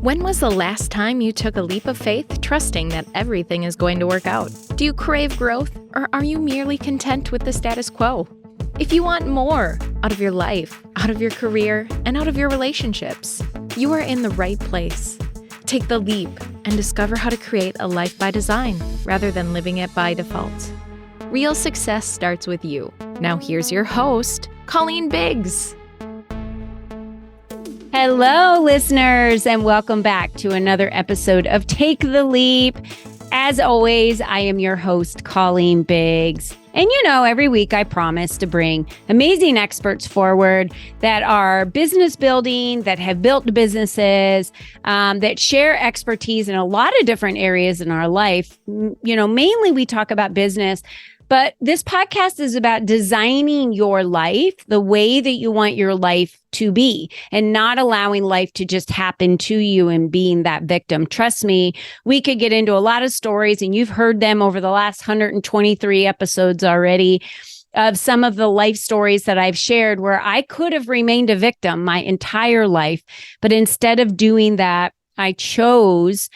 When was the last time you took a leap of faith, trusting that everything is going to work out? Do you crave growth, or are you merely content with the status quo? If you want more out of your life, out of your career, and out of your relationships, you are in the right place. Take the leap and discover how to create a life by design rather than living it by default. Real success starts with you. Now here's your host, Colleen Biggs. Hello, listeners, and welcome back to another episode of Take the Leap. As always, I am your host, Colleen Biggs. And every week I promise to bring amazing experts forward that are business building, that have built businesses, that share expertise in a lot of different areas in our life. Mainly we talk about business. But this podcast is about designing your life the way that you want your life to be and not allowing life to just happen to you and being that victim. Trust me, we could get into a lot of stories, and you've heard them over the last 123 episodes already, of some of the life stories that I've shared where I could have remained a victim my entire life. But instead of doing that, I chose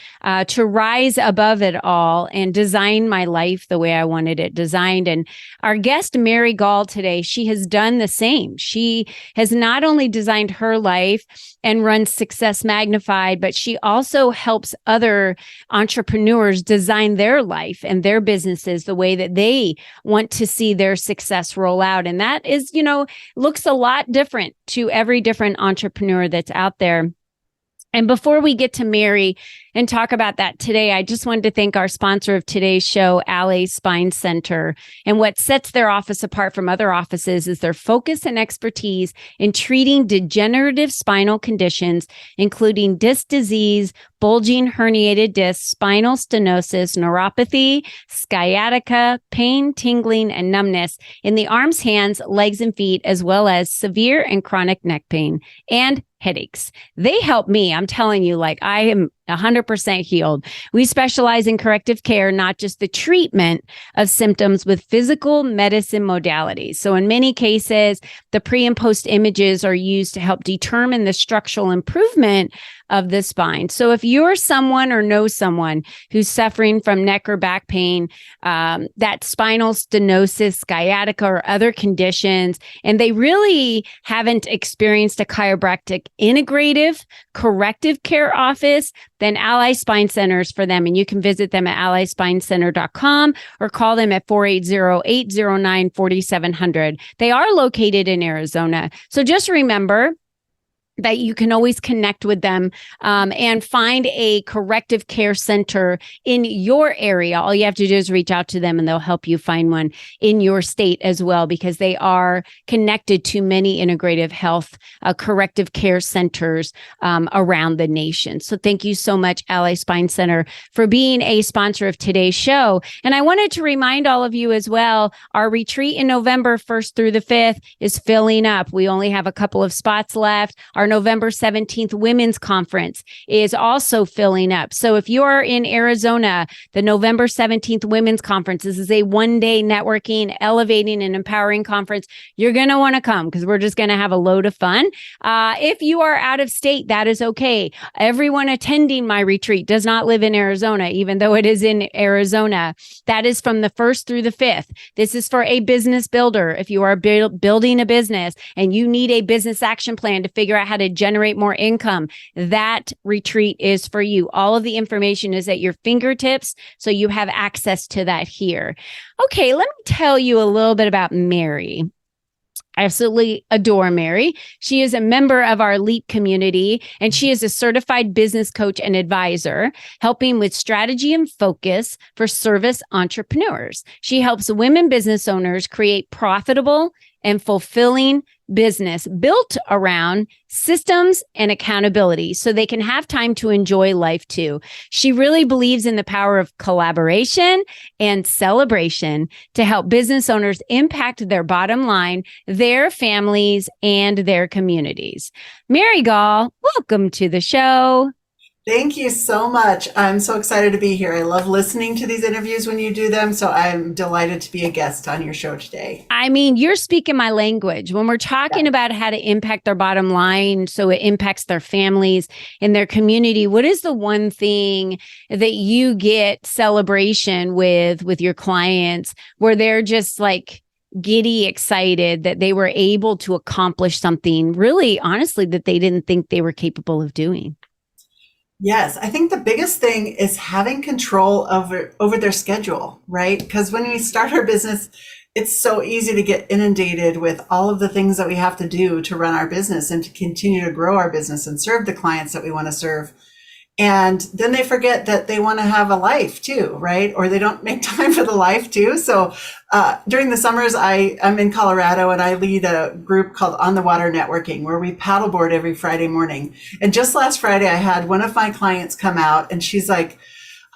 to rise above it all and design my life the way I wanted it designed. And our guest, Mary Gaul, today, she has done the same. She has not only designed her life and runs Success Magnified, but she also helps other entrepreneurs design their life and their businesses the way that they want to see their success roll out. And that is, looks a lot different to every different entrepreneur that's out there. And before we get to Mary and talk about that today, I just wanted to thank our sponsor of today's show, Alley Spine Center. And what sets their office apart from other offices is their focus and expertise in treating degenerative spinal conditions, including disc disease, bulging herniated discs, spinal stenosis, neuropathy, sciatica, pain, tingling, and numbness in the arms, hands, legs, and feet, as well as severe and chronic neck pain and headaches. They help me. I'm telling you, I am 100% healed. We specialize in corrective care, not just the treatment of symptoms with physical medicine modalities. So in many cases, the pre and post images are used to help determine the structural improvement of the spine. So if you're someone or know someone who's suffering from neck or back pain, that spinal stenosis, sciatica, or other conditions, and they really haven't experienced a chiropractic integrative corrective care office, then Ally Spine Center is for them. And you can visit them at allyspinecenter.com or call them at 480-809-4700. They are located in Arizona. So just remember that you can always connect with them and find a corrective care center in your area. All you have to do is reach out to them and they'll help you find one in your state as well, because they are connected to many integrative health corrective care centers around the nation. So thank you so much, Ally Spine Center, for being a sponsor of today's show. And I wanted to remind all of you as well, our retreat in November 1st through the 5th is filling up. We only have a couple of spots left. Our November 17th Women's Conference is also filling up. So if you are in Arizona, the November 17th Women's Conference, this is a one-day networking, elevating, and empowering conference. You're going to want to come because we're just going to have a load of fun. If you are out of state, that is okay. Everyone attending my retreat does not live in Arizona, even though it is in Arizona. That is from the 1st through the 5th. This is for a business builder. If you are building a business and you need a business action plan to figure out how to generate more income, that retreat is for you. All of the information is at your fingertips, so you have access to that here. Okay, let me tell you a little bit about Mary. I absolutely adore Mary. She is a member of our LEAP community, and she is a certified business coach and advisor, helping with strategy and focus for service entrepreneurs. She helps women business owners create profitable and fulfilling business built around systems and accountability so they can have time to enjoy life too. She really believes in the power of collaboration and celebration to help business owners impact their bottom line, their families, and their communities. Mary Gaul, welcome to the show. Thank you so much. I'm so excited to be here. I love listening to these interviews when you do them. So I'm delighted to be a guest on your show today. I mean, you're speaking my language. When we're talking Yeah. about how to impact their bottom line so it impacts their families and their community, what is the one thing that you get celebration with your clients where they're just like giddy excited that they were able to accomplish something really honestly that they didn't think they were capable of doing? Yes, I think the biggest thing is having control over their schedule, right? Because when we start our business, it's so easy to get inundated with all of the things that we have to do to run our business and to continue to grow our business and serve the clients that we want to serve. And then they forget that they want to have a life too, right? Or they don't make time for the life too. So during the summers, I'm in Colorado and I lead a group called On the Water Networking, where we paddleboard every Friday morning. And just last Friday, I had one of my clients come out and she's like,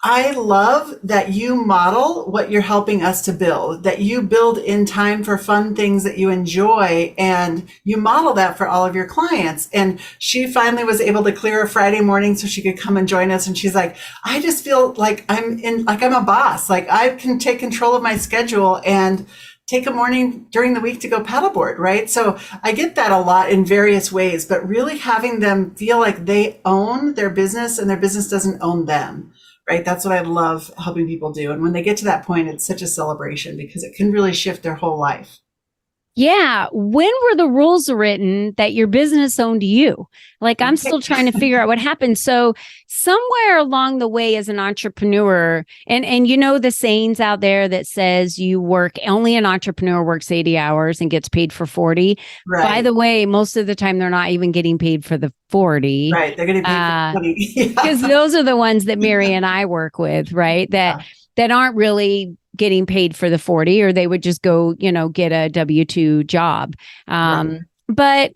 I love that you model what you're helping us to build, that you build in time for fun things that you enjoy, and you model that for all of your clients. And she finally was able to clear a Friday morning so she could come and join us. And she's like, I just feel like I'm a boss. Like I can take control of my schedule and take a morning during the week to go paddleboard, right? So I get that a lot in various ways, but really having them feel like they own their business and their business doesn't own them. Right. That's what I love helping people do. And when they get to that point, it's such a celebration because it can really shift their whole life. Yeah. When were the rules written that your business owned you? Like, I'm still trying to figure out what happened. So somewhere along the way as an entrepreneur, and you know, the sayings out there that says only an entrepreneur works 80 hours and gets paid for 40. Right. By the way, most of the time they're not even getting paid for the 40. Right. They're getting paid for 20. Because those are the ones that Mary and I work with, right? That aren't really getting paid for the 40, or they would just go, get a W-2 job. Right. But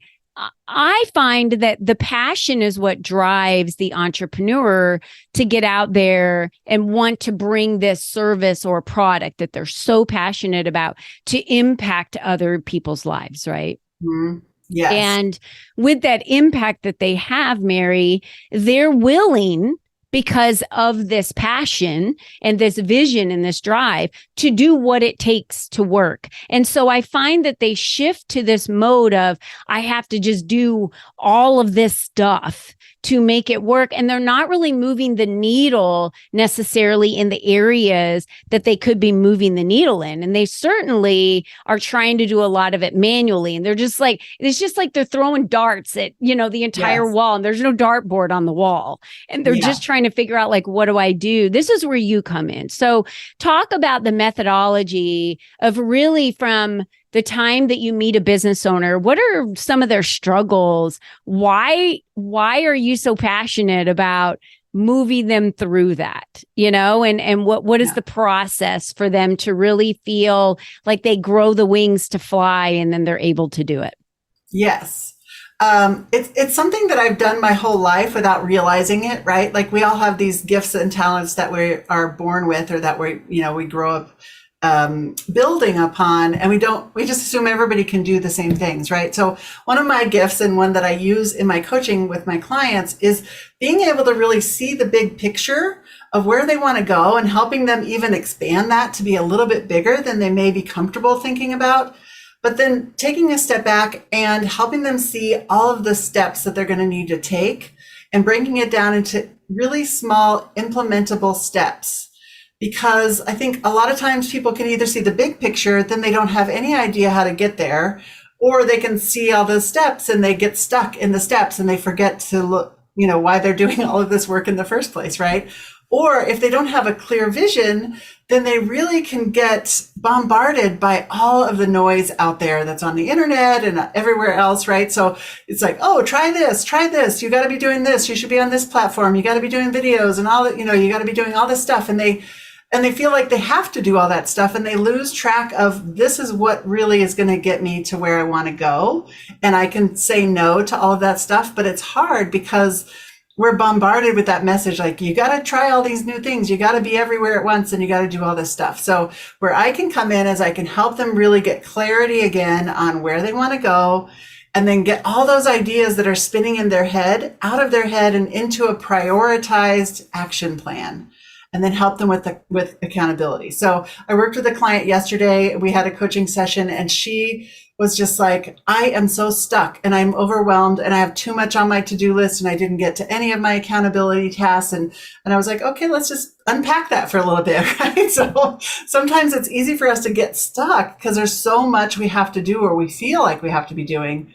I find that the passion is what drives the entrepreneur to get out there and want to bring this service or product that they're so passionate about to impact other people's lives, right? Mm-hmm. Yes. And with that impact that they have, Mary, they're willing, because of this passion and this vision and this drive, to do what it takes to work. And so I find that they shift to this mode of, I have to just do all of this stuff to make it work. And they're not really moving the needle necessarily in the areas that they could be moving the needle in. And they certainly are trying to do a lot of it manually. And they're just like, it's just like they're throwing darts at, the entire Yes. wall, and there's no dartboard on the wall. And they're just trying to figure out, like, what do I do? This is where you come in. So talk about the methodology of really from the time that you meet a business owner. What are some of their struggles? Why are you so passionate about moving them through that? And what is the process for them to really feel like they grow the wings to fly and then they're able to do it? Yes. It's something that I've done my whole life without realizing it, right? Like we all have these gifts and talents that we are born with, or that we grow up building upon, and we just assume everybody can do the same things, right? So one of my gifts, and one that I use in my coaching with my clients, is being able to really see the big picture of where they want to go and helping them even expand that to be a little bit bigger than they may be comfortable thinking about. But then taking a step back and helping them see all of the steps that they're going to need to take and breaking it down into really small implementable steps. Because I think a lot of times people can either see the big picture, then they don't have any idea how to get there, or they can see all the steps and they get stuck in the steps and they forget to look, why they're doing all of this work in the first place, right? Or if they don't have a clear vision, then they really can get bombarded by all of the noise out there that's on the internet and everywhere else, right? So it's like, oh, try this. You got to be doing this. You should be on this platform. You got to be doing videos and all that, you got to be doing all this stuff. And they feel like they have to do all that stuff, and they lose track of, this is what really is going to get me to where I want to go. And I can say no to all of that stuff, but it's hard because we're bombarded with that message. Like, you got to try all these new things. You got to be everywhere at once, and you got to do all this stuff. So where I can come in is I can help them really get clarity again on where they want to go. and then get all those ideas that are spinning in their head out of their head and into a prioritized action plan, and then help them with accountability. So I worked with a client yesterday. We had a coaching session, and she was just like, I am so stuck and I'm overwhelmed and I have too much on my to-do list and I didn't get to any of my accountability tasks. And I was like, okay, let's just unpack that for a little bit, right? So sometimes it's easy for us to get stuck because there's so much we have to do or we feel like we have to be doing.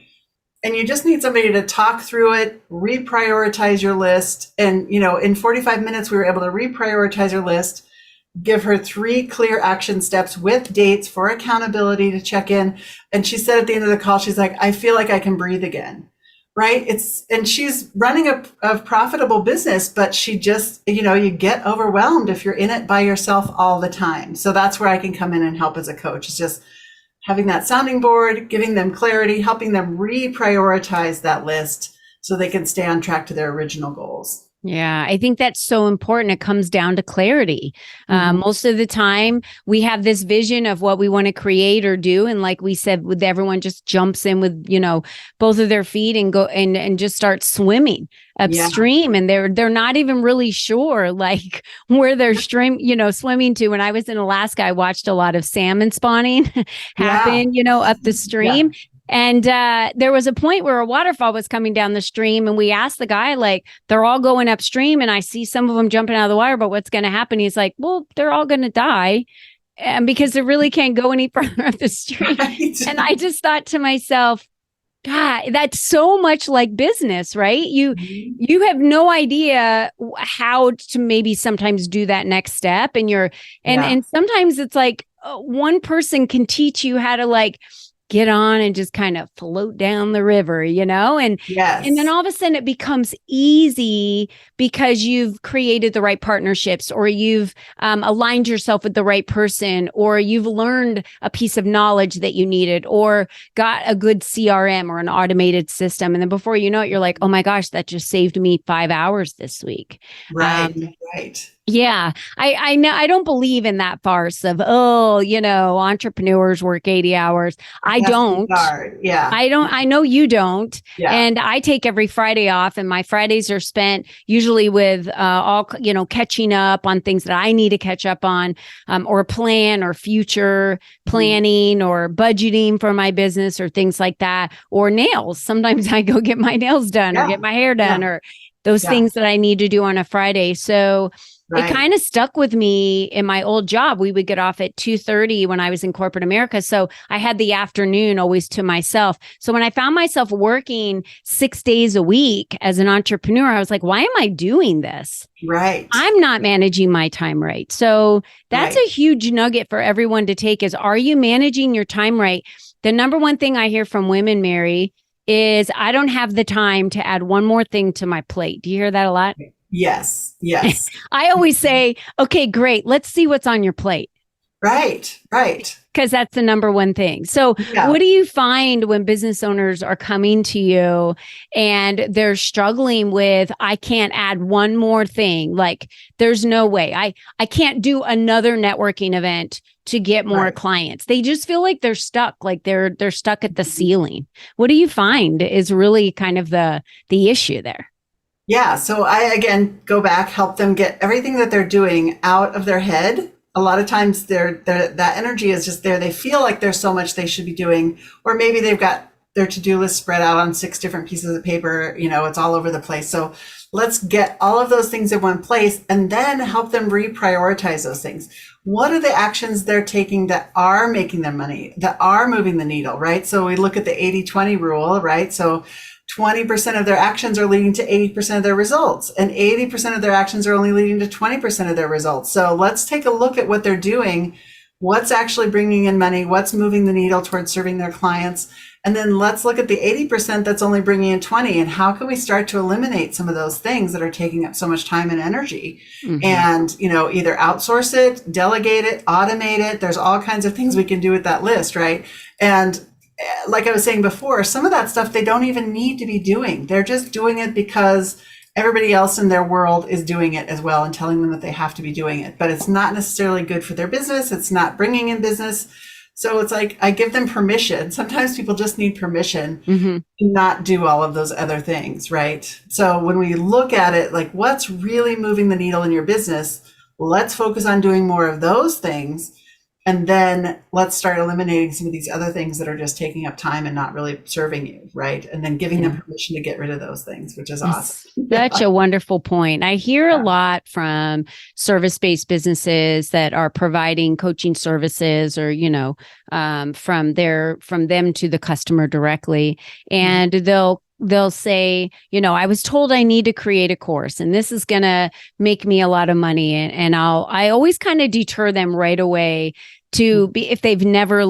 And you just need somebody to talk through it, reprioritize your list. And, in 45 minutes, we were able to reprioritize her list, give her 3 clear action steps with dates for accountability to check in. And she said at the end of the call, she's like, I feel like I can breathe again, right? And she's running a profitable business, but she just, you get overwhelmed if you're in it by yourself all the time. So that's where I can come in and help as a coach. It's just having that sounding board, giving them clarity, helping them reprioritize that list so they can stay on track to their original goals. Yeah, I think that's so important. It comes down to clarity. Most of the time, we have this vision of what we want to create or do. And like we said, with everyone just jumps in with, both of their feet and go and just start swimming upstream. And they're not even really sure like where they're swimming to. When I was in Alaska, I watched a lot of salmon spawning happen, up the stream. Yeah. And there was a point where a waterfall was coming down the stream, and we asked the guy, like, they're all going upstream, and I see some of them jumping out of the water, but what's going to happen? He's like, well, they're all going to die, and because they really can't go any further up the stream. Right. And I just thought to myself, God, that's so much like business, right? You have no idea how to maybe sometimes do that next step, and and sometimes it's like one person can teach you how to like get on and just kind of float down the river, and and then all of a sudden it becomes easy because you've created the right partnerships, or you've aligned yourself with the right person, or you've learned a piece of knowledge that you needed, or got a good CRM or an automated system. And then before you know it, you're like, oh my gosh, that just saved me 5 hours this week. Right. Yeah, I know. I don't believe in that farce of, entrepreneurs work 80 hours. I don't. Yeah. I know you don't. Yeah. And I take every Friday off, and my Fridays are spent usually with catching up on things that I need to catch up on, or plan or future planning or budgeting for my business or things like that, or nails. Sometimes I go get my nails done or get my hair done or those things that I need to do on a Friday. So it kind of stuck with me in my old job. We would get off at 2:30 when I was in corporate America. So I had the afternoon always to myself. So when I found myself working 6 days a week as an entrepreneur, I was like, why am I doing this? Right. I'm not managing my time right. So that's a huge nugget for everyone to take is, are you managing your time right? The number one thing I hear from women, Mary, is I don't have the time to add one more thing to my plate. Do you hear that a lot? Yes. I always say, okay, great. Let's see what's on your plate. Right. Because that's the number one thing. So what do you find when business owners are coming to you and they're struggling with, I can't add one more thing. Like there's no way I can't do another networking event to get more clients. They just feel like they're stuck, like they're stuck at the ceiling. What do you find is really kind of the issue there? Yeah. So I, again, go back, help them get everything that they're doing out of their head. A lot of times that energy is just there. They feel like there's so much they should be doing, or maybe they've got their to-do list spread out on 6 different pieces of paper. It's all over the place. So let's get all of those things in one place and then help them reprioritize those things. What are the actions they're taking that are making them money, that are moving the needle, right? So we look at the 80-20 rule, right? So 20% of their actions are leading to 80% of their results, and 80% of their actions are only leading to 20% of their results. So let's take a look at what they're doing, what's actually bringing in money, what's moving the needle towards serving their clients. And then let's look at the 80% that's only bringing in 20, and how can we start to eliminate some of those things that are taking up so much time and energy? And, either outsource it, delegate it, automate it. There's all kinds of things we can do with that list, right? And like I was saying before, some of that stuff they don't even need to be doing. They're just doing it because everybody else in their world is doing it as well and telling them that they have to be doing it. But it's not necessarily good for their business. It's not bringing in business. So it's like I give them permission. Sometimes people just need permission Mm-hmm. to not do all of those other things, right? So when we look at it, like what's really moving the needle in your business, let's focus on doing more of those things. And then let's start eliminating some of these other things that are just taking up time and not really serving you, right? And then giving them permission to get rid of those things, which is awesome. Such a wonderful point. I hear a lot from service-based businesses that are providing coaching services or, from them to the customer directly. And they'll say, I was told I need to create a course and this is going to make me a lot of money. And I always kind of deter them right away to be, if they've never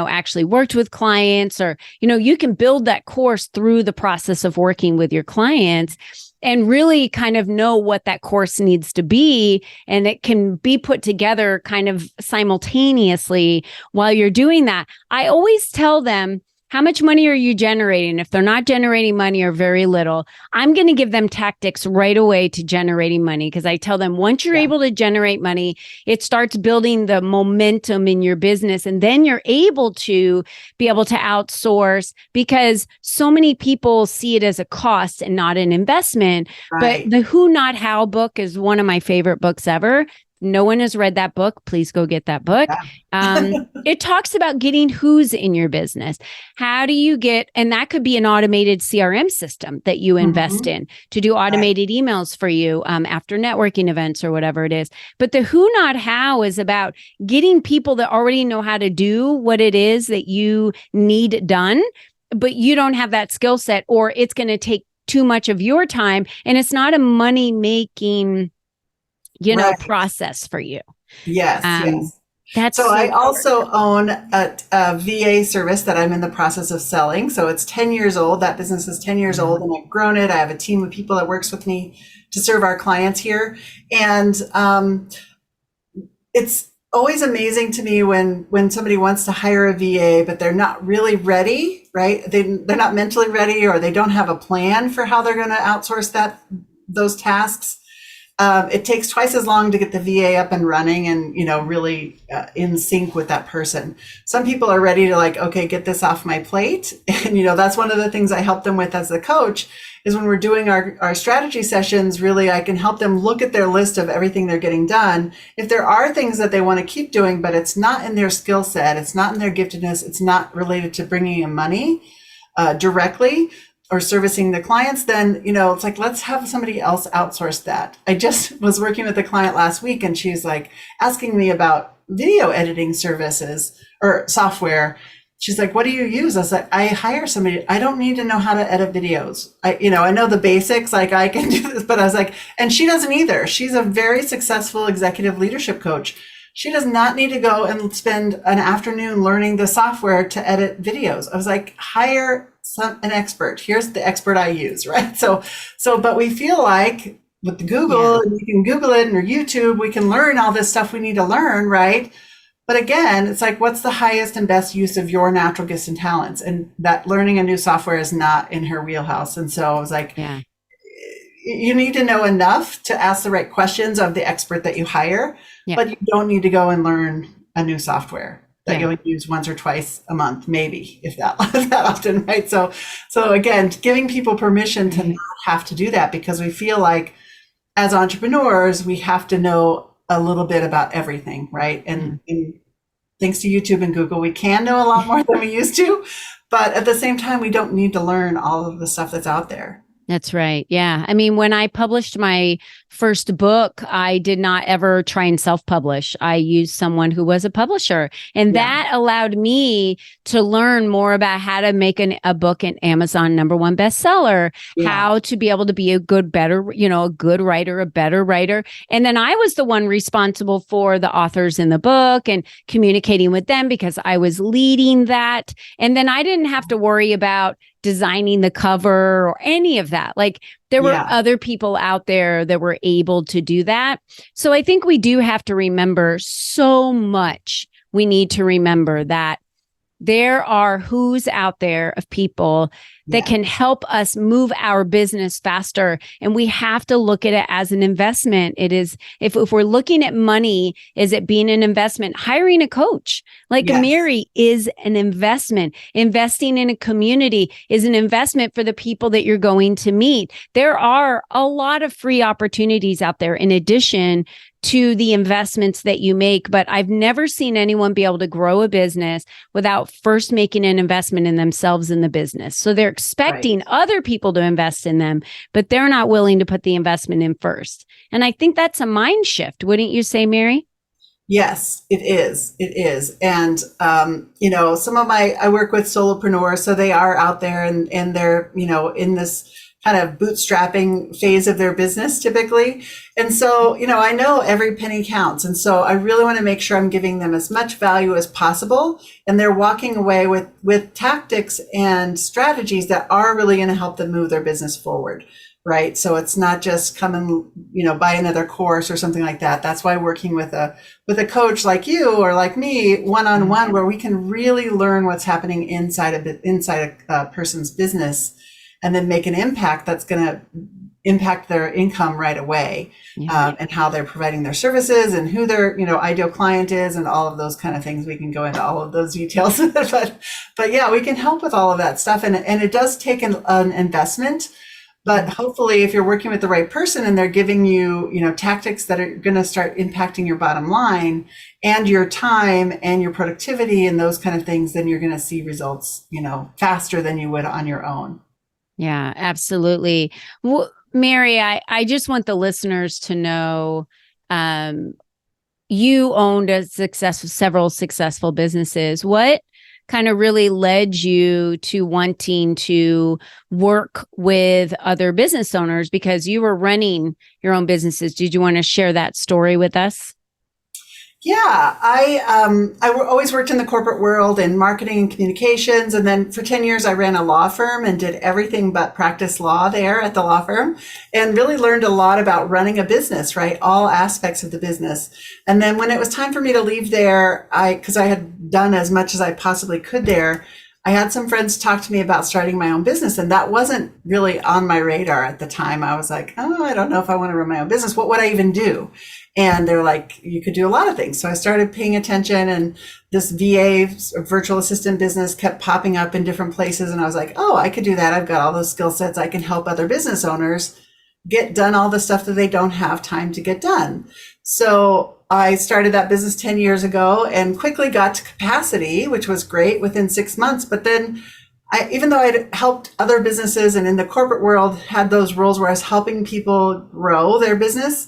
actually worked with clients or, you can build that course through the process of working with your clients and really kind of know what that course needs to be. And it can be put together kind of simultaneously while you're doing that. I always tell them, how much money are you generating? If they're not generating money or very little, I'm going to give them tactics right away to generating money. Because I tell them once you're able to generate money, it starts building the momentum in your business. And then you're able to outsource because so many people see it as a cost and not an investment. Right. But the Who Not How book is one of my favorite books ever. No one has read that book. Please go get that book. It talks about getting who's in your business. How do you get, and that could be an automated CRM system that you invest in to do automated emails for you after networking events or whatever it is. But the Who Not How is about getting people that already know how to do what it is that you need done, but you don't have that skill set, or it's going to take too much of your time. And it's not a money making process for you. Yes. That's so I also own a VA service that I'm in the process of selling. So it's 10 years old. That business is 10 years old and I've grown it. I have a team of people that works with me to serve our clients here. And it's always amazing to me when somebody wants to hire a VA, but they're not really ready, right? They're not mentally ready, or they don't have a plan for how they're going to outsource those tasks. It takes twice as long to get the VA up and running and, really in sync with that person. Some people are ready to okay, get this off my plate. And, that's one of the things I help them with as a coach is when we're doing our strategy sessions, really, I can help them look at their list of everything they're getting done. If there are things that they want to keep doing, but it's not in their skill set, it's not in their giftedness, it's not related to bringing in money directly, or servicing the clients, then, it's let's have somebody else outsource that. I just was working with a client last week and she's asking me about video editing services or software. She's like, what do you use? I was like, I hire somebody. I don't need to know how to edit videos. I know the basics, I can do this, but I was like, and she doesn't either. She's a very successful executive leadership coach. She does not need to go and spend an afternoon learning the software to edit videos. I was like, hire an expert. Here's the expert I use, right? So, but we feel like with Google, and you can Google it or YouTube, we can learn all this stuff we need to learn, right? But again, it's what's the highest and best use of your natural gifts and talents? And that learning a new software is not in her wheelhouse. And so I was like, you need to know enough to ask the right questions of the expert that you hire, but you don't need to go and learn a new software that you'll use once or twice a month, maybe, if that often, right? So again, giving people permission to not have to do that, because we feel like as entrepreneurs, we have to know a little bit about everything, right? And thanks to YouTube and Google, we can know a lot more than we used to, but at the same time, we don't need to learn all of the stuff that's out there. That's right. Yeah. I mean, when I published my first book, I did not ever try and self-publish. I used someone who was a publisher, and that allowed me to learn more about how to make a book an Amazon #1 bestseller, how to be able to be a good writer, a better writer. And then I was the one responsible for the authors in the book and communicating with them because I was leading that. And then I didn't have to worry about designing the cover or any of that. There were other people out there that were able to do that. So I think we do have to remember so much. We need to remember that there are who's out there of people that can help us move our business faster. And we have to look at it as an investment. It is, if we're looking at money, is it being an investment? Hiring a coach like Mary is an investment. Investing in a community is an investment for the people that you're going to meet. There are a lot of free opportunities out there in addition to the investments that you make, but I've never seen anyone be able to grow a business without first making an investment in themselves in the business. So they're expecting other people to invest in them, but they're not willing to put the investment in first. And I think that's a mind shift. Wouldn't you say, Mary? Yes, it is. It is. And, I work with solopreneurs, so they are out there and they're, in this kind of bootstrapping phase of their business typically. And so, I know every penny counts. And so I really want to make sure I'm giving them as much value as possible. And they're walking away with tactics and strategies that are really going to help them move their business forward. Right. So it's not just come and, buy another course or something like that. That's why working with a coach like you or like me, one-on-one, where we can really learn what's happening inside a person's business and then make an impact that's going to impact their income right away, and how they're providing their services and who their, ideal client is and all of those kind of things. We can go into all of those details, but yeah, we can help with all of that stuff. And it does take an investment. But hopefully, if you're working with the right person and they're giving you, tactics that are going to start impacting your bottom line and your time and your productivity and those kind of things, then you're going to see results, faster than you would on your own. Yeah, absolutely. Well, Mary, I just want the listeners to know, you owned several successful businesses. What kind of really led you to wanting to work with other business owners, because you were running your own businesses? Did you want to share that story with us? Yeah, I always worked in the corporate world in marketing and communications. And then for 10 years, I ran a law firm and did everything but practice law there at the law firm, and really learned a lot about running a business, right? All aspects of the business. And then when it was time for me to leave there, because I had done as much as I possibly could there, I had some friends talk to me about starting my own business, and that wasn't really on my radar at the time. I was like, oh, I don't know if I want to run my own business. What would I even do? And they're like, you could do a lot of things. So I started paying attention, and this VA, virtual assistant business, kept popping up in different places. And I was like, oh, I could do that. I've got all those skill sets. I can help other business owners get done all the stuff that they don't have time to get done. So I started that business 10 years ago and quickly got to capacity, which was great within 6 months. But then even though I'd helped other businesses and in the corporate world had those roles where I was helping people grow their business,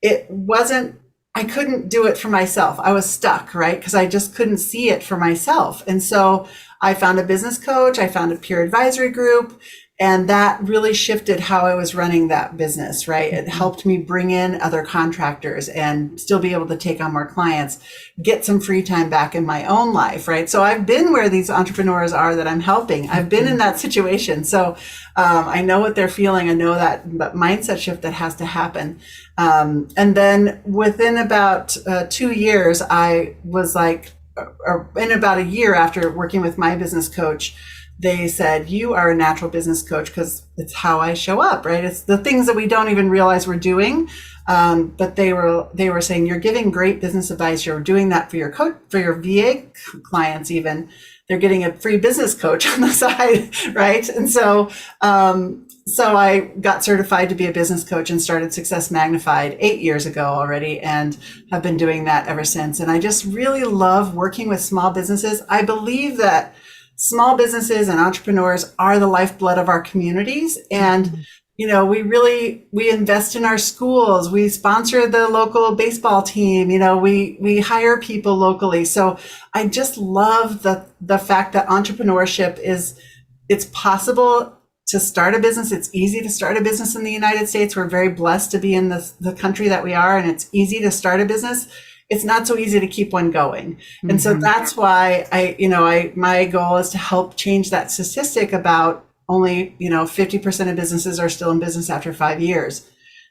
I couldn't do it for myself. I was stuck, right? Because I just couldn't see it for myself. And so I found a business coach, I found a peer advisory group, and that really shifted how I was running that business, right? It helped me bring in other contractors and still be able to take on more clients, get some free time back in my own life, right? So I've been where these entrepreneurs are that I'm helping. I've been in that situation. So I know what they're feeling. I know that mindset shift that has to happen. And then within about 2 years, I was like, in about a year after working with my business coach, they said, you are a natural business coach, because it's how I show up, right? It's the things that we don't even realize we're doing. But they were saying, you're giving great business advice. You're doing that for your VA clients even. They're getting a free business coach on the side, right? And so I got certified to be a business coach and started Success Magnified 8 years ago already, and have been doing that ever since. And I just really love working with small businesses. I believe that small businesses and entrepreneurs are the lifeblood of our communities. And, we invest in our schools. We sponsor the local baseball team. We hire people locally. So I just love the fact that entrepreneurship it's possible to start a business. It's easy to start a business in the United States. We're very blessed to be in the country that we are, and it's easy to start a business. It's not so easy to keep one going. And so that's why my goal is to help change that statistic about only, 50% of businesses are still in business after 5 years.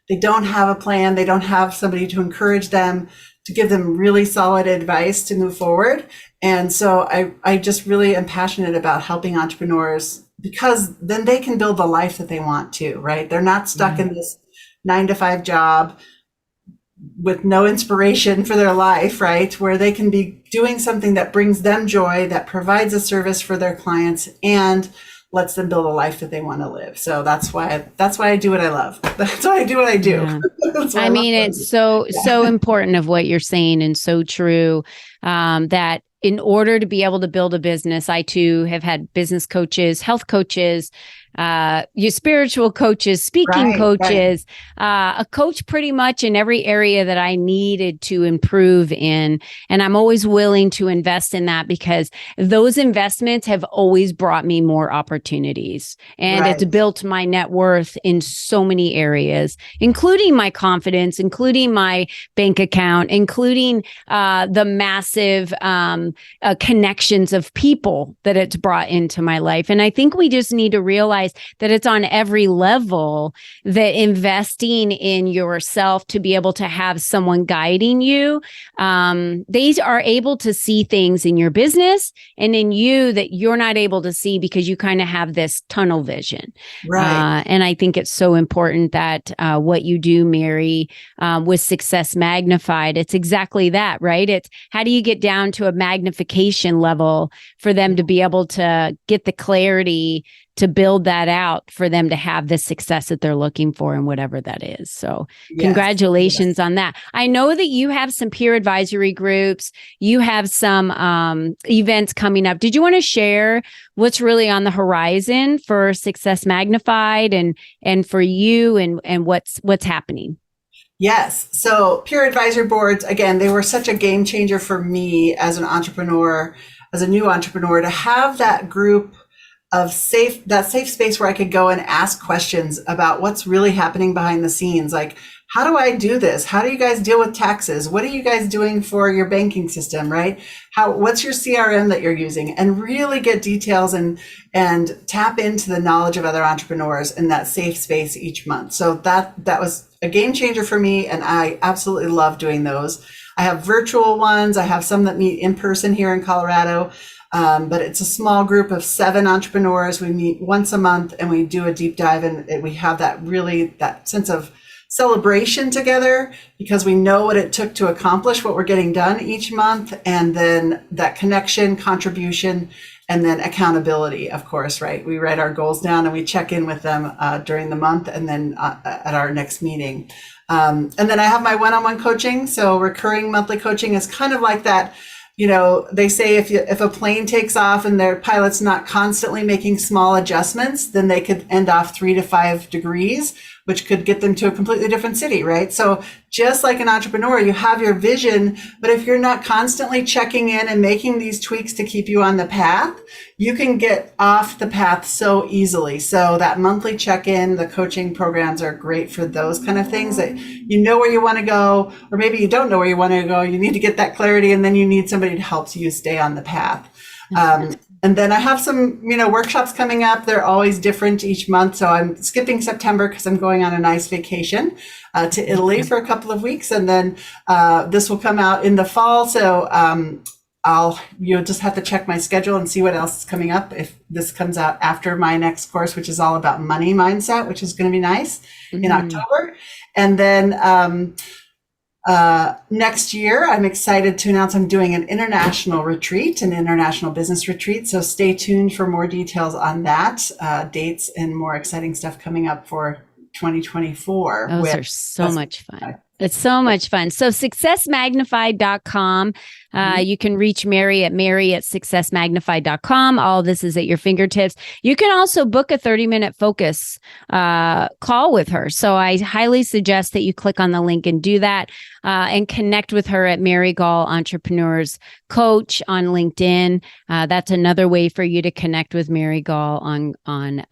They don't have a plan. They don't have somebody to encourage them, to give them really solid advice to move forward. And so I just really am passionate about helping entrepreneurs because then they can build the life that they want to, right? They're not stuck in this 9 to 5 job with no inspiration for their life, right? Where they can be doing something that brings them joy, that provides a service for their clients, and lets them build a life that they want to live. So that's why I do what I love. That's why I do what I do. Yeah. I mean, it's so important of what you're saying, and so true, that in order to be able to build a business, I too have had business coaches, health coaches, your spiritual coaches, speaking coaches, a coach pretty much in every area that I needed to improve in. And I'm always willing to invest in that because those investments have always brought me more opportunities. And it's built my net worth in so many areas, including my confidence, including my bank account, including the massive connections of people that it's brought into my life. And I think we just need to realize that it's on every level, that investing in yourself to be able to have someone guiding you, they are able to see things in your business and in you that you're not able to see because you kind of have this tunnel vision. And I think it's so important that what you do, Mary, with Success Magnified, it's exactly that, right? It's how do you get down to a magnification level for them to be able to get the clarity to build that out for them to have the success that they're looking for and whatever that is. So congratulations on that. I know that you have some peer advisory groups. You have some events coming up. Did you want to share what's really on the horizon for Success Magnified and for you and what's happening? Yes. So peer advisory boards, again, they were such a game changer for me as an entrepreneur, as a new entrepreneur, to have that group of safe space where I could go and ask questions about what's really happening behind the scenes. Like, how do I do this? How do you guys deal with taxes? What are you guys doing for your banking system, right? What's your CRM that you're using? And really get details and tap into the knowledge of other entrepreneurs in that safe space each month. So that was a game changer for me. And I absolutely love doing those. I have virtual ones. I have some that meet in person here in Colorado. But it's a small group of 7 entrepreneurs. We meet once a month and we do a deep dive, and we have that sense of celebration together because we know what it took to accomplish what we're getting done each month. And then that connection, contribution, and then accountability, of course, right? We write our goals down and we check in with them during the month and then at our next meeting. And then I have my one-on-one coaching. So recurring monthly coaching is kind of like that. You know, they say if a plane takes off and their pilot's not constantly making small adjustments, then they could end off 3 to 5 degrees, which could get them to a completely different city, right? So just like an entrepreneur, you have your vision, but if you're not constantly checking in and making these tweaks to keep you on the path, you can get off the path so easily. So that monthly check-in, the coaching programs are great for those kind of things that you know where you want to go, or maybe you don't know where you want to go. You need to get that clarity, and then you need somebody to help you stay on the path. And then I have some, workshops coming up. They're always different each month. So I'm skipping September because I'm going on a nice vacation to Italy for a couple of weeks. And then this will come out in the fall. So you'll just have to check my schedule and see what else is coming up. If this comes out after my next course, which is all about money mindset, which is going to be nice in October. And then next year, I'm excited to announce I'm doing an international retreat, an international business retreat. So stay tuned for more details on that, dates and more exciting stuff coming up for 2024. Those are so much fun. It's so much fun. So successmagnified.com. You can reach Mary at successmagnified.com. All this is at your fingertips. You can also book a 30-minute focus call with her. So I highly suggest that you click on the link and do that and connect with her at Mary Gaul Entrepreneurs Coach on LinkedIn. That's another way for you to connect with Mary Gaul on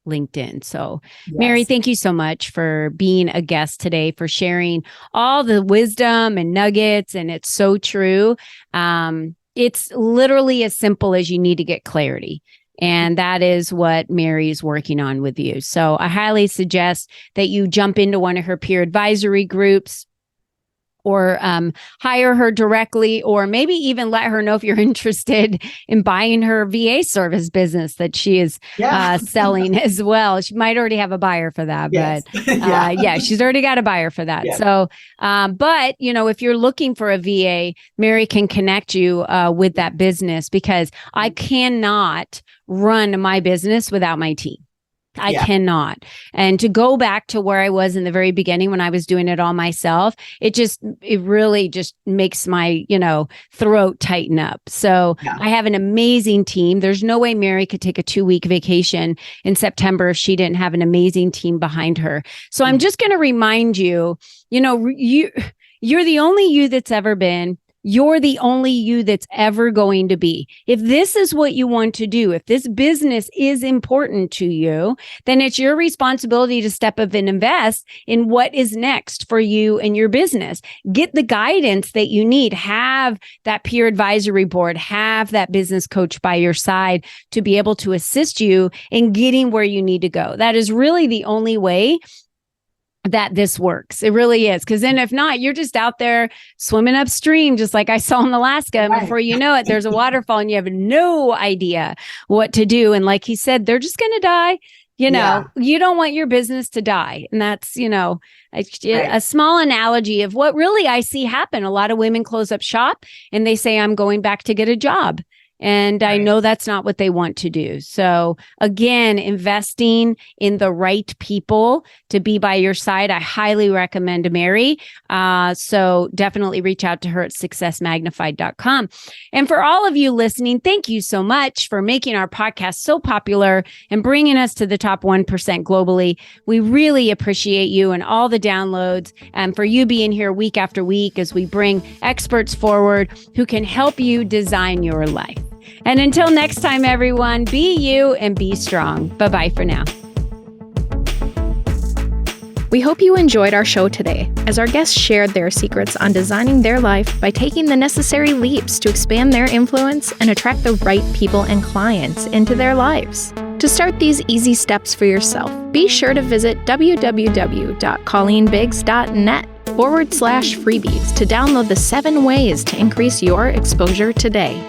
LinkedIn. So Mary, thank you so much for being a guest today, for sharing all the wisdom and nuggets. And it's so true. It's literally as simple as you need to get clarity. And that is what Mary's working on with you. So I highly suggest that you jump into one of her peer advisory groups, or hire her directly, or maybe even let her know if you're interested in buying her VA service business that she is selling as well. She might already have a buyer for that, Yes. but she's already got a buyer for that. Yeah. So, but if you're looking for a VA, Mary can connect you with that business, because I cannot run my business without my team. I cannot. And to go back to where I was in the very beginning when I was doing it all myself, it really just makes my, throat tighten up. So I have an amazing team. There's no way Mary could take a 2-week vacation in September if she didn't have an amazing team behind her. So I'm just going to remind you, you're the only you that's ever been. You're the only you that's ever going to be. If this is what you want to do, if this business is important to you, then it's your responsibility to step up and invest in what is next for you and your business. Get the guidance that you need. Have that peer advisory board, have that business coach by your side to be able to assist you in getting where you need to go. That is really the only way that this works. It really is. Because then if not, you're just out there swimming upstream, just like I saw in Alaska. And before you know it, there's a waterfall and you have no idea what to do. And like he said, they're just going to die. You don't want your business to die. And that's, a small analogy of what really I see happen. A lot of women close up shop and they say, I'm going back to get a job. And I know that's not what they want to do. So again, investing in the right people to be by your side, I highly recommend Mary. So definitely reach out to her at successmagnified.com. And for all of you listening, thank you so much for making our podcast so popular and bringing us to the top 1% globally. We really appreciate you and all the downloads, and for you being here week after week as we bring experts forward who can help you design your life. And until next time, everyone, be you and be strong. Bye-bye for now. We hope you enjoyed our show today, as our guests shared their secrets on designing their life by taking the necessary leaps to expand their influence and attract the right people and clients into their lives. To start these easy steps for yourself, be sure to visit www.colleenbiggs.net/freebies to download the 7 ways to increase your exposure today.